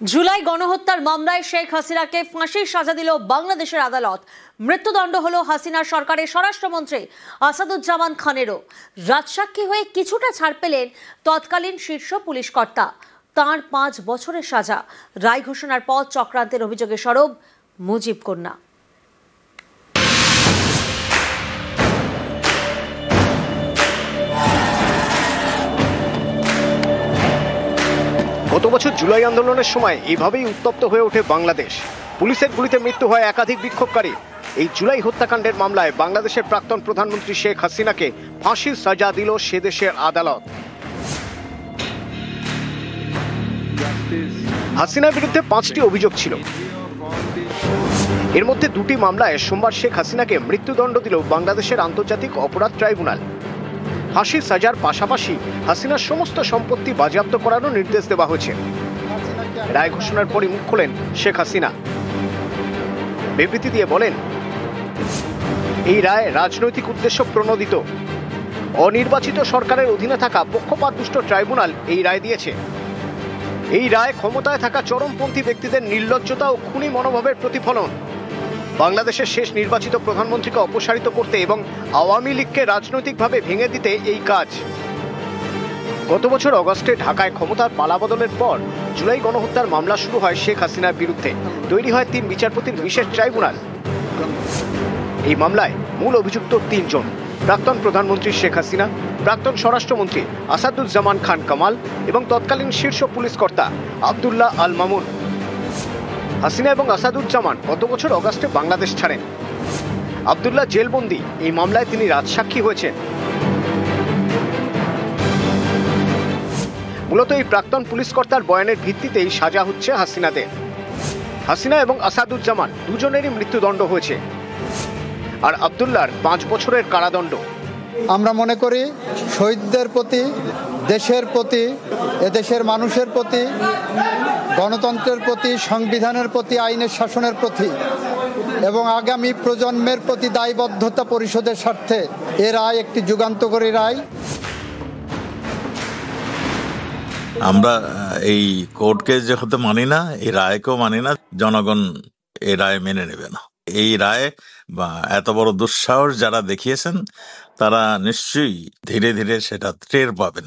জুলাই গণহত্যার মামলায় শেখ হাসিনাকে ফাঁসির সাজা দিল বাংলাদেশের আদালত। মৃত্যুদণ্ড হলো হাসিনার সরকারের স্বরাষ্ট্রমন্ত্রী আসাদুজ্জামান খানেরও। রাজসাক্ষী হয়ে কিছুটা ছাড় পেলেন তৎকালীন শীর্ষ পুলিশ কর্তা। তাঁর 5 বছরের সাজা। রায় ঘোষণার পর চক্রান্তের অভিযোগে সরব মুজিব কন্যা। গত বছর জুলাই আন্দোলনের সময় এইভাবেই উত্তপ্ত হয়ে ওঠে বাংলাদেশ। পুলিশের গুলিতে মৃত্যু হয় একাধিক বিক্ষোভকারী। এই জুলাই হত্যাকাণ্ডের মামলায় বাংলাদেশের প্রাক্তন প্রধানমন্ত্রী শেখ হাসিনাকে ফাঁসির সাজা দিল সে দেশের আদালত। হাসিনার বিরুদ্ধে 5টি অভিযোগ ছিল। এর মধ্যে 2টি মামলায় সোমবার শেখ হাসিনাকে মৃত্যুদণ্ড দিল বাংলাদেশের আন্তর্জাতিক অপরাধ ট্রাইব্যুনাল। ফাঁসির সাজার পাশাপাশি হাসিনার সমস্ত সম্পত্তি বাজেয়াপ্ত করারও নির্দেশ দেওয়া হয়েছে। রায় ঘোষণার পরই মুখ খোলেন শেখ হাসিনা। বিবৃতি দিয়ে বলেন, এই রায় রাজনৈতিক উদ্দেশ্য প্রণোদিত। অনির্বাচিত সরকারের অধীনে থাকা পক্ষপাতদুষ্ট ট্রাইব্যুনাল এই রায় দিয়েছে। এই রায় ক্ষমতায় থাকা চরমপন্থী ব্যক্তিদের নির্লজ্জতা ও খুনি মনোভাবের প্রতিফলন। বাংলাদেশের শেষ নির্বাচিত প্রধানমন্ত্রীকে অপসারিত করতে এবং আওয়ামী লীগকে রাজনৈতিকভাবে ভেঙে দিতে এই কাজ। গত বছর অগস্টে ঢাকায় ক্ষমতার পালাবদলের পর জুলাই গণহত্যার মামলা শুরু হয় শেখ হাসিনার বিরুদ্ধে। তৈরি হয় 3 বিচারপতির বিশেষ ট্রাইব্যুনাল। এই মামলায় মূল অভিযুক্ত 3 জন: প্রাক্তন প্রধানমন্ত্রী শেখ হাসিনা, প্রাক্তন স্বরাষ্ট্রমন্ত্রী আসাদুজ্জামান খান কামাল এবং তৎকালীন শীর্ষ পুলিশ কর্তা আব্দুল্লাহ আল মামুন। হাসিনা এবং আসাদুজ্জামান গত বছর অগস্টে বাংলাদেশ ছাড়েন। আব্দুল্লাহ জেলবন্দি। এই মামলায় তিনি রাজসাক্ষী হয়েছেন। মূলত এই প্রাক্তন পুলিশ কর্তার বয়ানের ভিত্তিতেই সাজা হচ্ছে হাসিনাদের। হাসিনা এবং আসাদুজ্জামান দুজনেরই মৃত্যুদণ্ড হয়েছে, আর আব্দুল্লাহর 5 বছরের কারাদণ্ড। আমরা মনে করি শহীদদের প্রতি, দেশের প্রতি, এদেশের মানুষের প্রতি, গণতন্ত্রের প্রতি, সংবিধানের প্রতি, আইনের শাসনের প্রতি এবং আগামী প্রজন্মের প্রতি দায়বদ্ধতা পরিশোধের স্বার্থে এ রায় একটি যুগান্তকারী রায়। আমরা এই কোর্ট কেস যেহেতু মানি না, এই রায়কেও মানি না, জনগণ এই রায় মেনে নেবে না। এই রায় বা এত বড় দুঃসাহস যারা দেখিয়েছেন তারা নিশ্চয়ই ধীরে ধীরে সেটা টের পাবেন।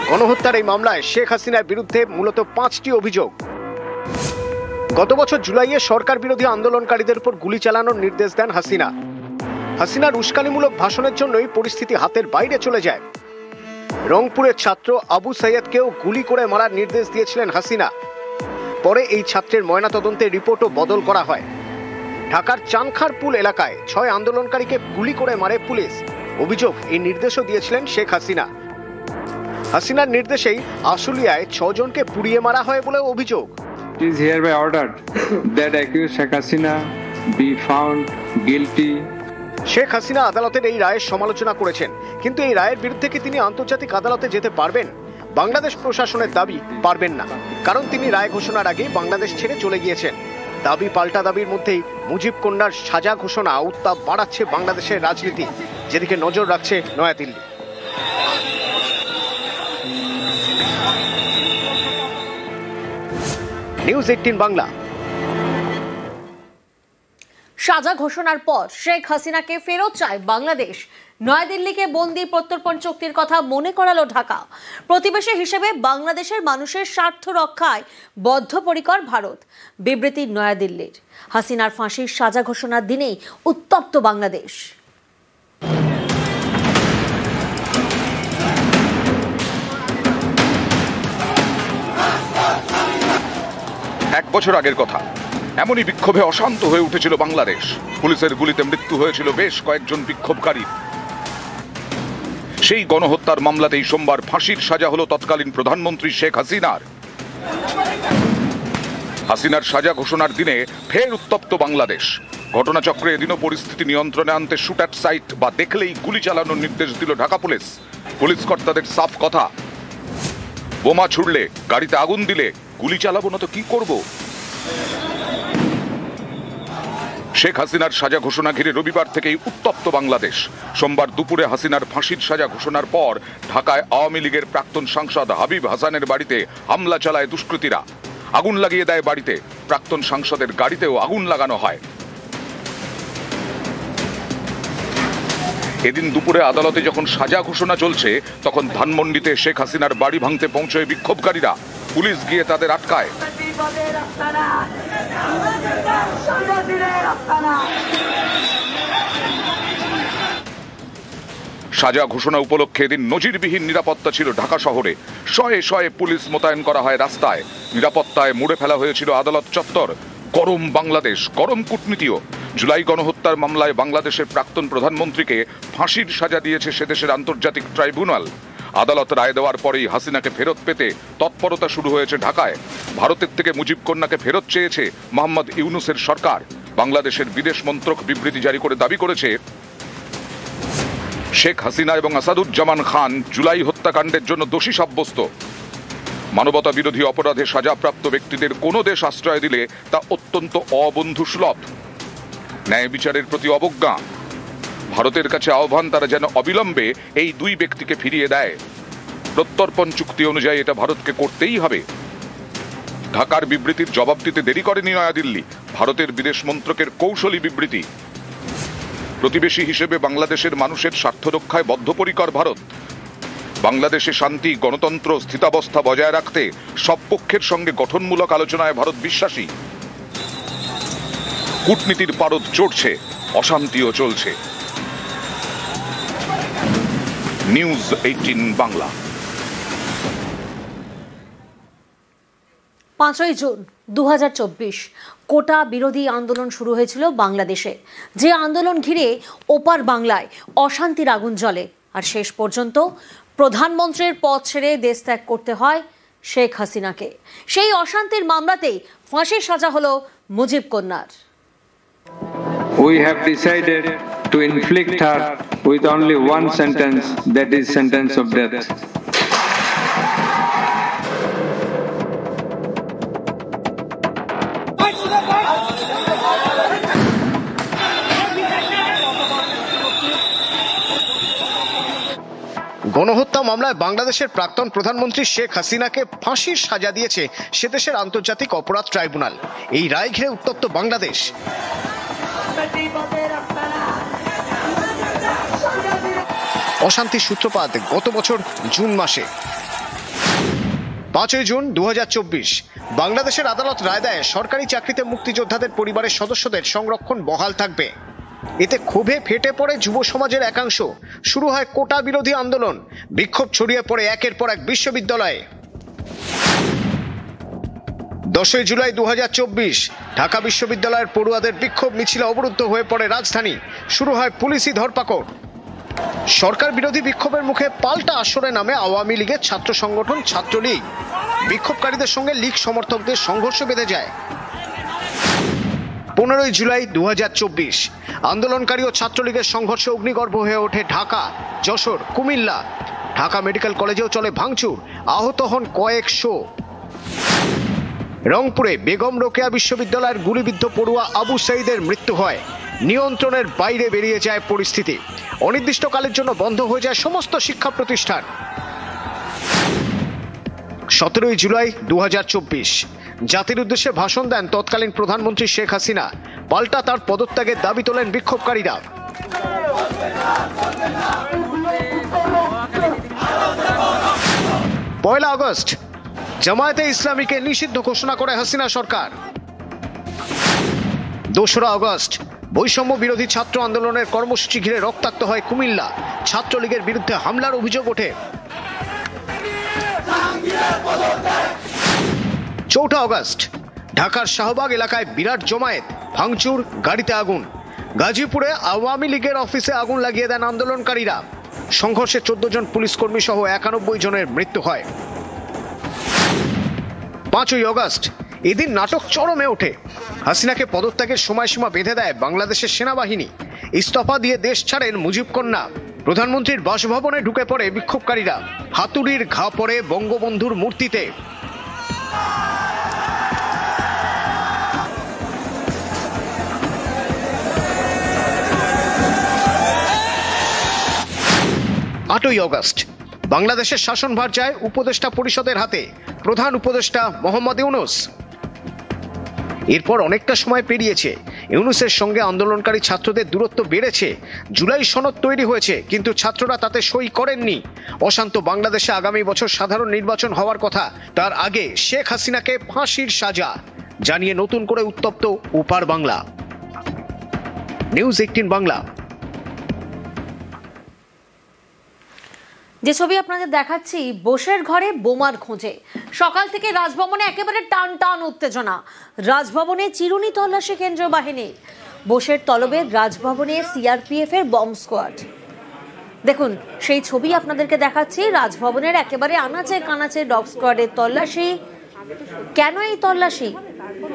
গণহত্যার এই মামলায় শেখ হাসিনার বিরুদ্ধে মূলত 5টি অভিযোগ। গত বছর জুলাইয়ে সরকার বিরোধী আন্দোলনকারীদের উপর গুলি চালানোর নির্দেশ দেন হাসিনা। হাসিনার উস্কানিমূলক ভাষণের জন্যই পরিস্থিতি হাতের বাইরে চলে যায়। রংপুরের ছাত্র আবু সাইয়েদকেও গুলি করে মারার নির্দেশ দিয়েছিলেন হাসিনা। পরে এই ছাত্রের ময়নাতদন্তের রিপোর্টও বদল করা হয়। ঢাকার চানখারপুল এলাকায় 6 আন্দোলনকারীকে গুলি করে মারে পুলিশ। অভিযোগ, এই নির্দেশও দিয়েছিলেন শেখ হাসিনা। হাসিনার নির্দেশেই আশুলিয়ায় 6 জনকে পুড়িয়ে মারা হয় বলে অভিযোগ। It is hereby ordered that accused Sheikh Hasina be found guilty. Sheikh Hasina আদালতের এই রায়ের সমালোচনা করেছেন, কিন্তু এই রায়ের বিরুদ্ধে কি তিনি আন্তর্জাতিক আদালতে যেতে পারবেন? বাংলাদেশ প্রশাসনের দাবি পারবেন না, কারণ তিনি রায় ঘোষণার আগেই বাংলাদেশ ছেড়ে চলে গিয়েছেন। দাবি পাল্টা দাবির মধ্যেই মুজিব কন্যার সাজা ঘোষণা উত্তাপ বাড়াচ্ছে বাংলাদেশের রাজনীতি, যেদিকে নজর রাখছে নয়াদিল্লি। নিউজ 18 বাংলা। সাজা ঘোষণার পর শেখ হাসিনাকে ফেরত চায় বাংলাদেশ। নয়াদিল্লিকে বন্দি প্রত্যর্পণ চুক্তির কথা মনে করালো ঢাকা। প্রতিবেশী হিসেবে বাংলাদেশের মানুষের স্বার্থ রক্ষায় বদ্ধপরিকর ভারত। বিবৃতি নয়াদিল্লির। হাসিনার ফাঁসির সাজা ঘোষণার দিনেই উত্তপ্ত বাংলাদেশ। 1 বছর আগের কথা, এমনই বিক্ষোভে অশান্ত হয়ে উঠেছিল বাংলাদেশ। পুলিশের গুলিতে মৃত্যু হয়েছিল বেশ কয়েকজন বিক্ষোভকারী। সেই গণহত্যার মামলাতেই সোমবার ফাঁসির সাজা হলো তৎকালীন প্রধানমন্ত্রী শেখ হাসিনার। হাসিনার সাজা ঘোষণার দিনে ফের উত্তপ্ত বাংলাদেশ। ঘটনাচক্রে এদিনও পরিস্থিতি নিয়ন্ত্রণে আনতে শুট অ্যাট সাইট বা দেখলেই গুলি চালানোর নির্দেশ দিল ঢাকা পুলিশ। পুলিশ কর্তাদের সাফ কথা, বোমা ছুড়লে, গাড়িতে আগুন দিলে গুলি চালাবো না তো কি করব? শেখ হাসিনার সাজা ঘোষণা ঘিরে রবিবার থেকেই উত্তপ্ত বাংলাদেশ। সোমবার দুপুরে হাসিনার ফাঁসির সাজা ঘোষণার পর ঢাকায় আওয়ামী লীগের প্রাক্তন সাংসদ হাবিব হাসানের বাড়িতে হামলা চালায় দুষ্কৃতীরা। আগুন লাগিয়ে দেয় বাড়িতে, প্রাক্তন সাংসদের গাড়িতেও আগুন লাগানো হয়। এদিন দুপুরে আদালতে যখন সাজা ঘোষণা চলছে, তখন ধানমন্ডিতে শেখ হাসিনার বাড়ি ভাঙতে পৌঁছয় বিক্ষোভকারীরা। পুলিশ গিয়ে তাদের আটকায়। সাজা ঘোষণা উপলক্ষে এদিন নজিরবিহীন নিরাপত্তা ছিল ঢাকা শহরে। শয়ে শয়ে পুলিশ মোতায়েন করা হয় রাস্তায়। নিরাপত্তায় মুড়ে ফেলা হয়েছিল আদালত চত্বর। গরম বাংলাদেশ, গরম কূটনীতিও। জুলাই গণহত্যার মামলায় বাংলাদেশের প্রাক্তন প্রধানমন্ত্রীকে ফাঁসির সাজা দিয়েছে সেদেশের আন্তর্জাতিক ট্রাইব্যুনাল। আদালত রায় দেওয়ার পরেই হাসিনাকে ফেরত পেতে তৎপরতা শুরু হয়েছে ঢাকায়। ভারতের থেকে মুজিব কন্যাকে ফেরত চেয়েছে মোহাম্মদ ইউনূসের সরকার। বাংলাদেশের বিদেশ মন্ত্রক বিবৃতি জারি করে দাবি করেছে, শেখ হাসিনা এবং আসাদুজ্জামান খান জুলাই হত্যাকাণ্ডের জন্য দোষী সাব্যস্ত। মানবতা বিরোধী অপরাধে সাজাপ্রাপ্ত ব্যক্তিদের কোনো দেশ আশ্রয় দিলে তা অত্যন্ত অবন্ধুসুলভ, ন্যায় বিচারের প্রতি অবজ্ঞা। ভারতের কাছে আহ্বান তারা যেন অবিলম্বে এই দুই ব্যক্তিকে ফিরিয়ে দেয়। প্রত্যর্পণ চুক্তি অনুযায়ী এটা ভারতকে করতেই হবে। ঢাকার বিবৃতির জবাব দিতে দেরি করেনি নয়াদিল্লি। ভারতের বিদেশ মন্ত্রকের কৌশলী বিবৃতি, প্রতিবেশী হিসেবে বাংলাদেশের মানুষের স্বার্থ রক্ষায় বদ্ধপরিকর ভারত। বাংলাদেশে শান্তি, গণতন্ত্র, স্থিতাবস্থা বজায় রাখতে সব পক্ষের সঙ্গে গঠনমূলক আলোচনায় ভারত বিশ্বাসী। কূটনীতির পারদ চড়ছে, অশান্তিও চলছে। নিউজ 18 বাংলা। 5ই জুন 2024 কোটা বিরোধী আন্দোলন শুরু হয়েছিল বাংলাদেশে। যে আন্দোলন ঘিরে ওপার বাংলায় অশান্তির আগুন জ্বলে, আর শেষ পর্যন্ত প্রধানমন্ত্রীর পদ ছেড়ে দেশ ত্যাগ করতে হয় শেখ হাসিনাকে। সেই অশান্তির মামলাতেই ফাঁসির সাজা হলো মুজিব কন্যার। We have decided to inflict her with only one sentence, that is sentence of death. গণহত্যা মামলায় বাংলাদেশের প্রাক্তন প্রধানমন্ত্রী শেখ হাসিনাকে ফাঁসির সাজা দিয়েছে সেদেশের আন্তর্জাতিক অপরাধ ট্রাইব্যুনাল। এই রায় ঘিরে উত্তপ্ত বাংলাদেশ। অশান্তির সূত্রপাত গত বছর জুন মাসে। 5ই জুন 2024 বাংলাদেশের আদালত রায় দেয় সরকারি চাকরিতে মুক্তিযোদ্ধাদের পরিবারের সদস্যদের সংরক্ষণ বহাল থাকবে। এতে ক্ষোভে ফেটে পড়ে যুব সমাজের একাংশ। শুরু হয় কোটা বিরোধী আন্দোলন। বিক্ষোভ ছড়িয়ে পড়ে একের পর এক বিশ্ববিদ্যালয়ে। 10ই জুলাই 2024 ঢাকা বিশ্ববিদ্যালয়ের পড়ুয়াদের বিক্ষোভ মিছিলে অবরুদ্ধ হয়ে পড়ে রাজধানী। শুরু হয় পুলিশি ধরপাকড়। সরকার বিরোধী বিক্ষোভের মুখে পাল্টা আসরে নামে আওয়ামী লীগের ছাত্র সংগঠন ছাত্রলীগ। বিক্ষোভকারীদের সঙ্গে লীগ সমর্থকদের সংঘর্ষ বেঁধে যায়। 15ই জুলাই 2024 আন্দোলনকারী ও ছাত্রলীগের সংঘর্ষে অগ্নিগর্ভ হয়ে ওঠে ঢাকা, যশোর, কুমিল্লা। ঢাকা মেডিকেল কলেজেও চলে ভাঙচুর, আহত হন কয়েকশো। রংপুরে বেগম রোকেয়া বিশ্ববিদ্যালয়ের গুলিবিদ্ধ পড়ুয়া আবু সাঈদের মৃত্যু হয়। নিয়ন্ত্রণের বাইরে বেরিয়ে যায় পরিস্থিতি। অনির্দিষ্টকালের জন্য বন্ধ হয়ে যায় সমস্ত শিক্ষা প্রতিষ্ঠান। 17ই জুলাই 2024 জাতির উদ্দেশ্যে ভাষণ দেন তৎকালীন প্রধানমন্ত্রী শেখ হাসিনা। পাল্টা তার পদত্যাগের দাবি তোলেন বিক্ষোভকারীরা। 1 আগস্ট জামায়াতে ইসলামীকে নিষিদ্ধ ঘোষণা করে হাসিনা সরকার। 2 আগস্ট বৈষম্য বিরোধী ছাত্র আন্দোলনের কর্মসূচি ঘিরে রক্তাক্ত হয় কুমিল্লা। ছাত্রলীগের বিরুদ্ধে হামলার অভিযোগ ওঠে। 4 আগস্ট ঢাকার শাহবাগ এলাকায় বিরাট জমায়েত, ভাঙচুর, গাড়িতে আগুন। গাজীপুরে আওয়ামী লীগের অফিসে আগুন লাগিয়ে দেন আন্দোলনকারীরা। সংঘর্ষে 14 জন পুলিশ কর্মী সহ 91 জনের মৃত্যু হয়। 5 আগস্ট এদিন নাটক চরমে ওঠে। হাসিনাকে পদত্যাগের সময়সীমা বেঁধে দেয় বাংলাদেশের সেনাবাহিনী। ইস্তফা দিয়ে দেশ ছাড়েন মুজিব কন্যা। প্রধানমন্ত্রীর বাসভবনে ঢুকে পড়ে বিক্ষোভকারীরা। হাতুড়ির ঘা পড়ে বঙ্গবন্ধুর মূর্তিতে। 8ই আগস্ট বাংলাদেশের শাসনভার যায় উপদেষ্টা পরিষদের হাতে, প্রধান উপদেষ্টা মোহাম্মদ ইউনূস। এরপর অনেকটা সময় পেরিয়েছে, ইউনূসের সঙ্গে আন্দোলনকারী ছাত্রদের দূরত্ব বেড়েছে, জুলাই সনদ তৈরি হয়েছে, কিন্তু ছাত্ররা তাতে সই করেননি। অশান্ত বাংলাদেশে আগামী বছর সাধারণ নির্বাচন হওয়ার কথা, তার আগে শেখ হাসিনাকে ফাঁসির সাজা জানিয়ে নতুন করে উত্তপ্ত ওপার বাংলা। নিউজ 18 বাংলা। যে ছবি আপনাদের দেখাচ্ছি, বোসের ঘরে বোমার খোঁজে। সকাল থেকে রাজভবনে একেবারে টান টান উত্তেজনা। রাজভবনে চিরুনি তল্লাশি কেন্দ্রীয় বাহিনীর। বোসের তলবে রাজভবনে সিআরপিএফ এর বম্ব স্কোয়াড। দেখুন সেই ছবি আপনাদেরকে দেখাচ্ছি। রাজভবনের একেবারে আনাচে কানাচে ডগ স্কোয়াডের তল্লাশি। কেন এই তল্লাশি?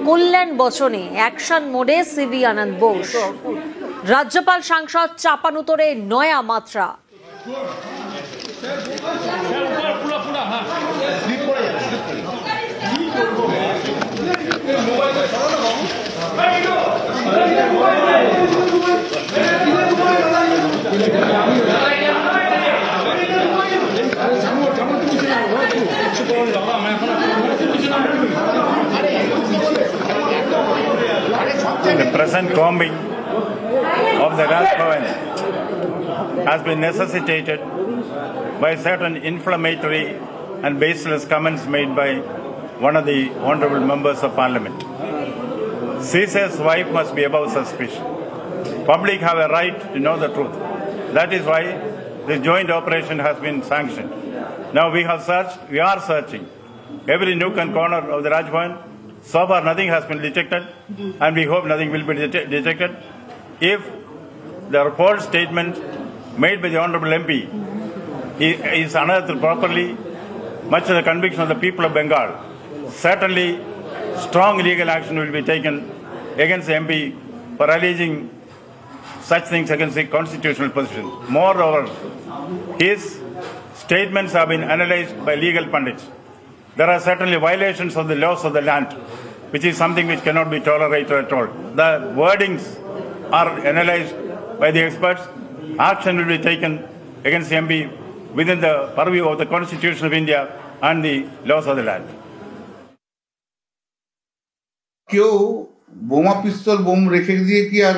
কল্যাণ বচনে অ্যাকশন মোডে সিভি আনন্দ বোস। রাজ্যপাল সাংসদ চাপানুতরে নয়া মাত্রা। The present combing of the Raj Bhavan has been necessitated by certain inflammatory and baseless comments made by one of the honorable members of parliament. Caesar's wife must be above suspicion. Public have a right to know the truth. That is why the joint operation has been sanctioned. Now we have searched, we are searching every nook and corner of the Raj Bhavan. So far nothing has been detected, and we hope nothing will be detected. If the false statement made by the honorable MP is unearthed properly, much to the conviction of the people of Bengal, certainly strong legal action will be taken against the MP for alleging such things against the constitutional position. Moreover, his statements have been analyzed by legal pundits. There are certainly violations of the laws of the land, which is something which cannot be tolerated at all. The wordings are analyzed by the experts. Action will be taken against the MP within the purview of the Constitution of India and the laws of the land. কেউ বোমা পিস্তল bomb রেখে দিয়ে কি আর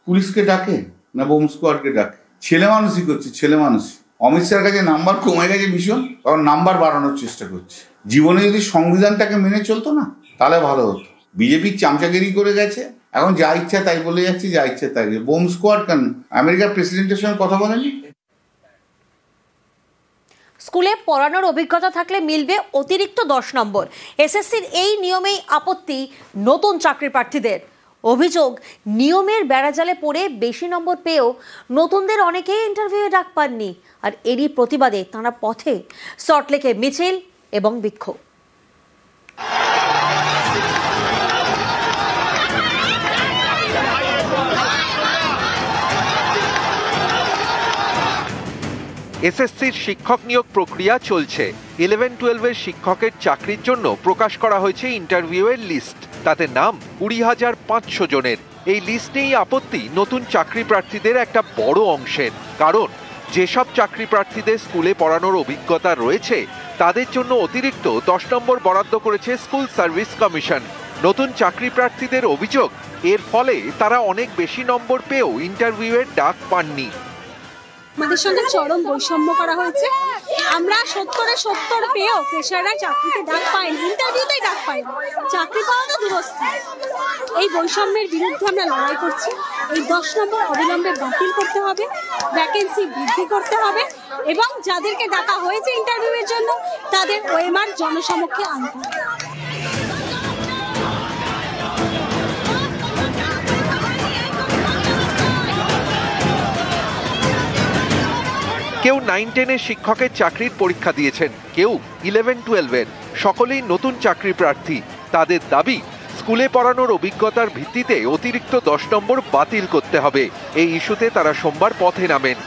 পুলিশকে ডাকে না bomb স্কোয়াডকে ডাকে? ছেলে মানুষই করছে, ছেলে মানুষ। অমিত শাহের কাছে নাম্বার কমে গেছে ভীষণ, কারণ নাম্বার বাড়ানোর চেষ্টা করছে। জীবনে যদি সংবিধানটাকে মেনে চলতো না তাহলে ভালো হতো। বিজেপি চামচাগিরি করে গেছে, এখন যা ইচ্ছা তাই বলে যাচ্ছে, যা ইচ্ছা তাই। বোম স্কোয়াড কেন? আমেরিকার প্রেসিডেন্টের সঙ্গে কথা বলেনি? স্কুলে পড়ানোর অভিজ্ঞতা থাকলে মিলবে অতিরিক্ত 10 নম্বর। এসএসসির এই নিয়মেই আপত্তি নতুন চাকরি প্রার্থীদের। অভিযোগ, নিয়মের বেড়াজালে পড়ে বেশি নম্বর পেয়েও নতুনদের অনেকেই ইন্টারভিউয়ে ডাক পাননি। আর এরই প্রতিবাদে তাঁরা পথে, সল্টলেকে মিছিল এবং বিক্ষোভ। এসএসসির শিক্ষক নিয়োগ প্রক্রিয়া চলছে। 11-12 শিক্ষকের চাকরির জন্য প্রকাশ করা হয়েছে ইন্টারভিউয়ের লিস্ট। তাতে নাম 20,500 জনের। এই লিস্টেই আপত্তি নতুন চাকরি প্রার্থীদের একটা বড় অংশের। কারণ যেসব চাকরি প্রার্থীদের স্কুলে পড়ানোর অভিজ্ঞতা রয়েছে তাদের জন্য অতিরিক্ত 10 নম্বর বরাদ্দ করেছে স্কুল সার্ভিস কমিশন। নতুন চাকরি প্রার্থীদের অভিযোগ, এর ফলে তারা অনেক বেশি নম্বর পেয়েও ইন্টারভিউয়ের ডাক পাননি। আমাদের সঙ্গে চরম বৈষম্য করা হয়েছে। আমরা 70 পেয়েও ফ্রেশাররা চাকরিতে ডাক পাইনি, ইন্টারভিউতেই ডাক পাইনি। চাকরি পাওয়া তো দূরস্থ। এই বৈষম্যের বিরুদ্ধে আমরা লড়াই করছি। এই 10 নম্বর অবিলম্বে বাতিল করতে হবে, ভ্যাকেন্সি বৃদ্ধি করতে হবে এবং যাদেরকে ডাকা হয়েছে ইন্টারভিউয়ের জন্য তাদের ওএমআর জনসমক্ষে আনতে হবে। কেউ 9-10 শিক্ষকের চাকরির পরীক্ষা দিয়েছেন, কেউ 11-12। সকলেই নতুন চাকরি প্রার্থী। তাদের দাবি, স্কুলে পড়ানোর অভিজ্ঞতার ভিত্তিতে অতিরিক্ত 10 নম্বর বাতিল করতে হবে। এই ইস্যুতে তারা সোমবার পথে নামেন।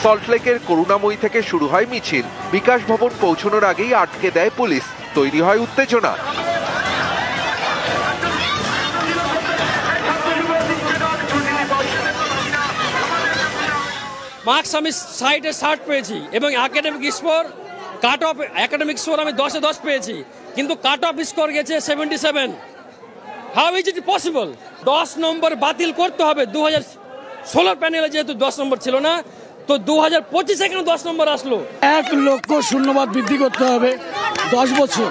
সল্টলেকের করুণাময়ী থেকে শুরু হয় মিছিল। বিকাশ ভবন পৌঁছানোর আগেই আটকে দেয় পুলিশ। তৈরি হয় উত্তেজনা। মার্কস আমি 60 পেয়েছি এবং academic score cut off academic score আমি 10 পেয়েছি, কিন্তু কাট অফ স্কোর গেছে 77। How is it possible? 10 নম্বর বাতিল করতে হবে। 2016 প্যানেলে যেহেতু 10 নম্বর ছিল না, তো 2025 কেন 10 নম্বর আসলো? 1 লক্ষ শূন্যবাদ বৃদ্ধি করতে হবে। 10 বছর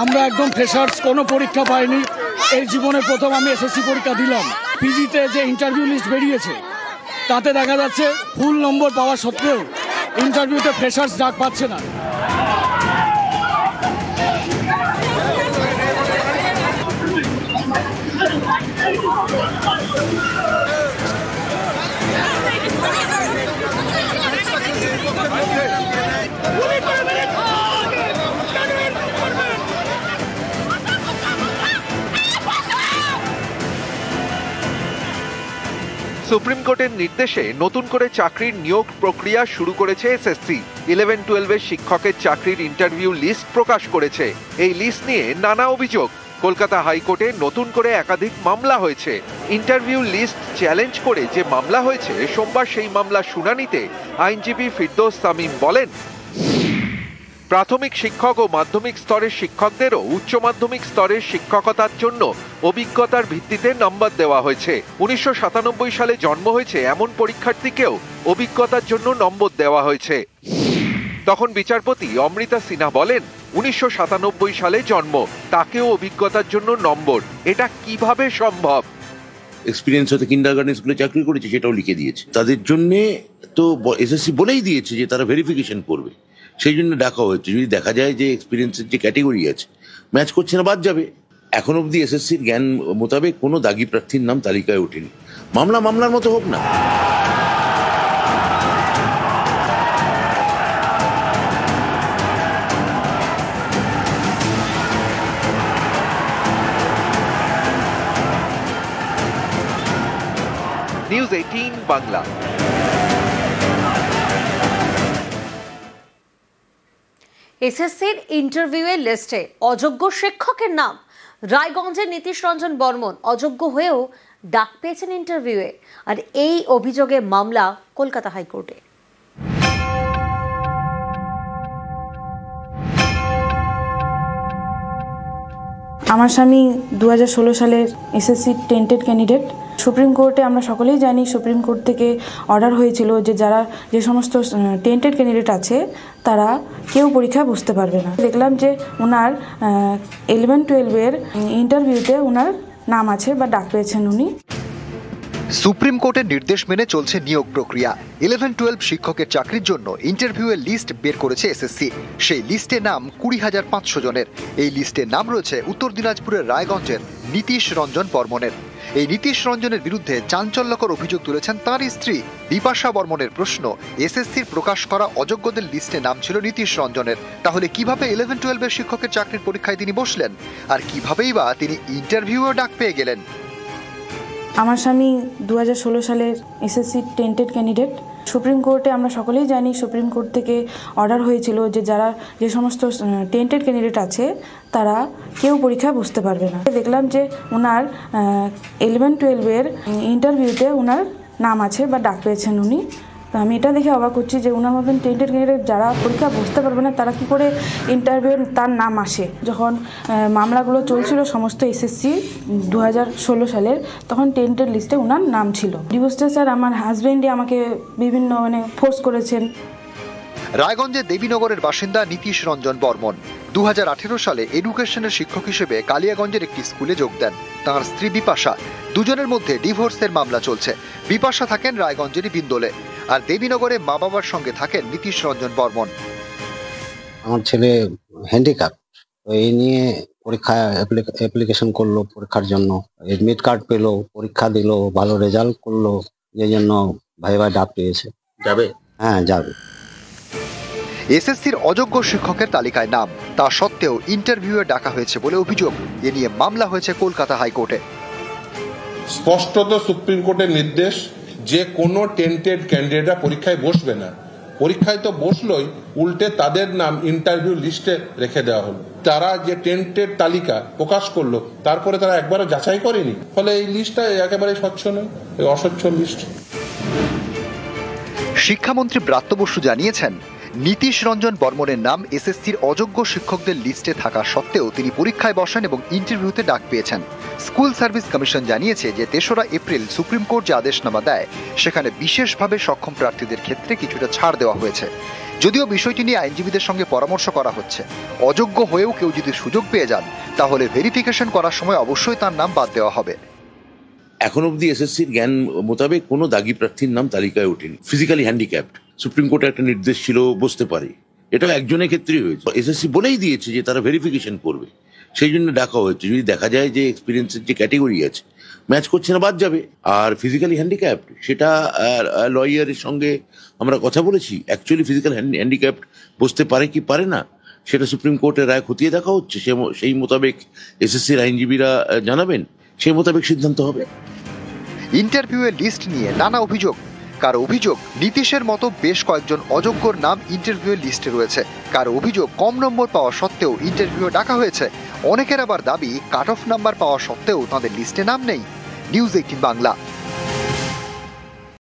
আমরা একদম ফ্রেশার্স, কোনো পরীক্ষা পাইনি। এই জীবনে প্রথম আমি এসএসসি পরীক্ষা দিলাম। পিজিতে যে ইন্টারভিউ লিস্ট বেরিয়েছে তাতে দেখা যাচ্ছে ফুল নম্বর পাওয়া সত্ত্বেও ইন্টারভিউতে ফ্রেশার্স ডাক পাচ্ছে না। সুপ্রিম কোর্টের নির্দেশে নতুন করে চাকরির নিয়োগ প্রক্রিয়া শুরু করেছে এসএসসি। 11-12 শিক্ষকের চাকরির ইন্টারভিউ লিস্ট প্রকাশ করেছে। এই লিস্ট নিয়ে নানা অভিযোগ। কলকাতা হাইকোর্টে নতুন করে একাধিক মামলা হয়েছে। ইন্টারভিউ লিস্ট চ্যালেঞ্জ করে যে মামলা হয়েছে, সোমবার সেই মামলা শুনানিতে আইনজীবী ফিরদৌস তামিম বলেন, প্রাথমিক শিক্ষক ও মাধ্যমিক স্তরের শিক্ষকদেরও উচ্চ মাধ্যমিক স্তরের শিক্ষকতার জন্য অভিজ্ঞতার ভিত্তিতে নম্বর দেওয়া হয়েছে। 1997 সালে জন্ম হয়েছে এমন পরীক্ষার্থীকেও অভিজ্ঞতার জন্য নম্বর দেওয়া হয়েছে। তখন বিচারপতি অমৃতা সিনহা বলেন, 1997 সালে জন্ম, তাকেও অভিজ্ঞতার জন্য নম্বর, এটা কিভাবে সম্ভব? এক্সপিরিয়েন্স হতে কিন্ডারগার্টেন স্কুলে চাকরি করেছে সেটাও লিখে দিয়েছে। তাদের জন্য তো এসএসসি বলেই দিয়েছে যে তারা ভেরিফিকেশন করবে, সেই জন্য ডাকা হয়েছে। যদি দেখা যায় যে এক্সপিরিয়েন্সের যে ক্যাটেগরি আছে ম্যাচ করছে না, বাদ যাবে। এখন অবধি এসএসসির জ্ঞান মোতাবেক কোনো দাগি প্রার্থীর নাম তালিকায় ওঠেনি। মামলা মামলার মতো হোক না। নিউজ 18 বাংলা। এসএসসির ইন্টারভিউয়ের লিস্টে অযোগ্য শিক্ষকের নাম। রায়গঞ্জের নীতিশ রঞ্জন বর্মন অযোগ্য হয়েও ডাক পেয়েছেন ইন্টারভিউয়ে, আর এই অভিযোগে মামলা কলকাতা হাইকোর্টে। আমার স্বামী 2016 সালের এসএসসি টেন্টেড ক্যান্ডিডেট। সুপ্রিম কোর্টে আমরা সকলেই জানি, সুপ্রিম কোর্ট থেকে অর্ডার হয়েছিল যে যে সমস্ত টেন্টেড ক্যান্ডিডেট আছে তারা কেউ পরীক্ষায় বসতে পারবে না। দেখলাম যে ওনার 11-12 ইন্টারভিউতে ওনার নাম আছে বা ডাক পেয়েছেন উনি। সুপ্রিম কোর্টের নির্দেশ মেনে চলছে নিয়োগ প্রক্রিয়া। 11-12 শিক্ষকের চাকরির জন্য ইন্টারভিউয়ের লিস্ট বের করেছে এসএসসি। সেই লিস্টে নাম 20,500 জনের। এই লিস্টে নাম রয়েছে উত্তর দিনাজপুরের রায়গঞ্জের নীতিশ রঞ্জন বর্মনের। এই নীতিশ রঞ্জনের বিরুদ্ধে চাঞ্চল্যকর অভিযোগ তুলেছেন তাঁর স্ত্রী বিপাশা বর্মনের। প্রশ্ন, এসএসসির প্রকাশ করা অযোগ্যদের লিস্টে নাম ছিল নীতিশ রঞ্জনের, তাহলে কিভাবে 11-12 শিক্ষকের চাকরির পরীক্ষায় তিনি বসলেন, আর কিভাবেই বা তিনি ইন্টারভিউও ডাক পেয়ে গেলেন? আমার স্বামী 2016 সালের এসএসসি টেন্টেড ক্যান্ডিডেট। সুপ্রিম কোর্টে আমরা সকলেই জানি, সুপ্রিম কোর্ট থেকে অর্ডার হয়েছিল যে যে সমস্ত টেন্টেড ক্যান্ডিডেট আছে তারা কেউ পরীক্ষায় বসতে পারবে না। দেখলাম যে ওনার 11-12 ইন্টারভিউতে ওনার নাম আছে বা ডাক পেয়েছেন উনি। তো আমি এটা দেখে অবাক হচ্ছি যে ওনার মতন টেন্টেড ক্যান্ডিডেট যারা পরীক্ষা বসতে পারবে না তারা কি করে ইন্টারভিউ তার নাম আসে। যখন মামলাগুলো চলছিল সমস্ত এসএসসি 2016 সালের, তখন টেন্টেড লিস্টে ওনার নাম ছিল। ডিভোর্সটা স্যার আমার হাজব্যান্ডই আমাকে বিভিন্ন ফোর্স করেছেন। রায়গঞ্জের দেবীনগরের বাসিন্দা নীতিশ রঞ্জন বর্মন 2018 সালে এডুকেশনের শিক্ষক হিসেবে কালিয়াগঞ্জের একটি স্কুলে যোগ দেন। তাঁর স্ত্রী বিপাশা, দুজনের মধ্যে ডিভোর্সের মামলা চলছে। বিপাশা থাকেন রায়গঞ্জেরই বিন্দোলে, আর দেবীনগরে মা বাবার সঙ্গে থাকেন নীতিশ রঞ্জন বর্মন। আমার ছেলে হ্যান্ডিক্যাপ, এই নিয়ে পরীক্ষা অ্যাপ্লিকেশন করলো পরীক্ষার জন্য, এডমিট কার্ড পেলো, পরীক্ষা দিল, ভালো রেজাল্ট করলো, যে জন্য ভাই ডাক পেয়েছে। যাবে? হ্যাঁ যাবে। এসএসসির অযোগ্য শিক্ষকের তালিকায় নাম, তা সত্ত্বেও ইন্টারভিউয়ে ডাকা হয়েছে বলে অভিযোগ। এ নিয়ে মামলা হয়েছে কলকাতা হাইকোর্টে। স্পষ্টত সুপ্রিম কোর্টের নির্দেশ যে কোনো টেন্টেড ক্যান্ডিডেটরা পরীক্ষায় বসবে না। পরীক্ষায় তো বসলোই, উল্টে তাদের নাম ইন্টারভিউ লিস্টে রেখে দেওয়া হলো। তারা যে টেন্টেড তালিকা প্রকাশ করলো তারপরে তারা একবারও যাচাই করেনি, ফলে এই লিস্টটা একেবারে স্বচ্ছ নয়, অস্বচ্ছ লিস্ট। শিক্ষামন্ত্রী ব্রাত্য বসু জানিয়েছেন, নীতিশ রঞ্জন বর্মনের নাম এসএসসির অযোগ্য শিক্ষকদের লিস্টে থাকা সত্ত্বেও তিনি পরীক্ষায় বসেন এবং ইন্টারভিউতে ডাক পেয়েছেন। স্কুল সার্ভিস কমিশন জানিয়েছে যে ৩রা এপ্রিল সুপ্রিম কোর্ট যে আদেশনামা দেয় সেখানে বিশেষভাবে সক্ষম প্রার্থীদের ক্ষেত্রে কিছুটা ছাড় দেওয়া হয়েছে। যদিও বিষয়টি নিয়ে আইনজীবীদের সঙ্গে পরামর্শ করা হচ্ছে। অযোগ্য হয়েও কেউ যদি সুযোগ পেয়ে যান তাহলে ভেরিফিকেশন করার সময় অবশ্যই তার নাম বাদ দেওয়া হবে। এখন অব্দি এসএসসির জ্ঞান মোতাবেক কোনো দাগি প্রার্থীর নাম তালিকায় ওঠেনি। ফিজিক্যালি হ্যান্ডিক্যাপড সুপ্রিম কোর্টে একটা নির্দেশ ছিল বসতে পারে, এটা একজনের ক্ষেত্রেই হয়েছে। এসএসসি বলেই দিয়েছে যে তারা ভেরিফিকেশন করবে, সেই জন্য ডাকা হয়েছে। যদি দেখা যায় যে এক্সপিরিয়েন্সের যে ক্যাটেগরি আছে ম্যাচ করছে না, বাদ যাবে। আর ফিজিক্যালি হ্যান্ডিক্যাপড সেটা লয়ারের সঙ্গে আমরা কথা বলেছি, অ্যাকচুয়ালি ফিজিক্যাল হ্যান্ডিক্যাপড বসতে পারে কি পারে না সেটা সুপ্রিম কোর্টের রায় খতিয়ে দেখা হচ্ছে। সেই মোতাবেক এসএসসির আইনজীবীরা জানাবেন, সেই মোতাবেক সিদ্ধান্ত হবে। ইন্টারভিউয়ের লিস্ট নিয়ে নানা অভিযোগ। কারো অভিযোগ নীতিশের মতো বেশ কয়েকজন অযোগ্যর নাম ইন্টারভিউয়ের লিস্টে রয়েছে। কারো অভিযোগ কম নম্বর পাওয়া সত্ত্বেও ইন্টারভিউ ডাকা হয়েছে। অনেকের আবার দাবি কাট অফ নাম্বার পাওয়া সত্ত্বেও তাদের লিস্টে নাম নেই। নিউজ 18 বাংলা।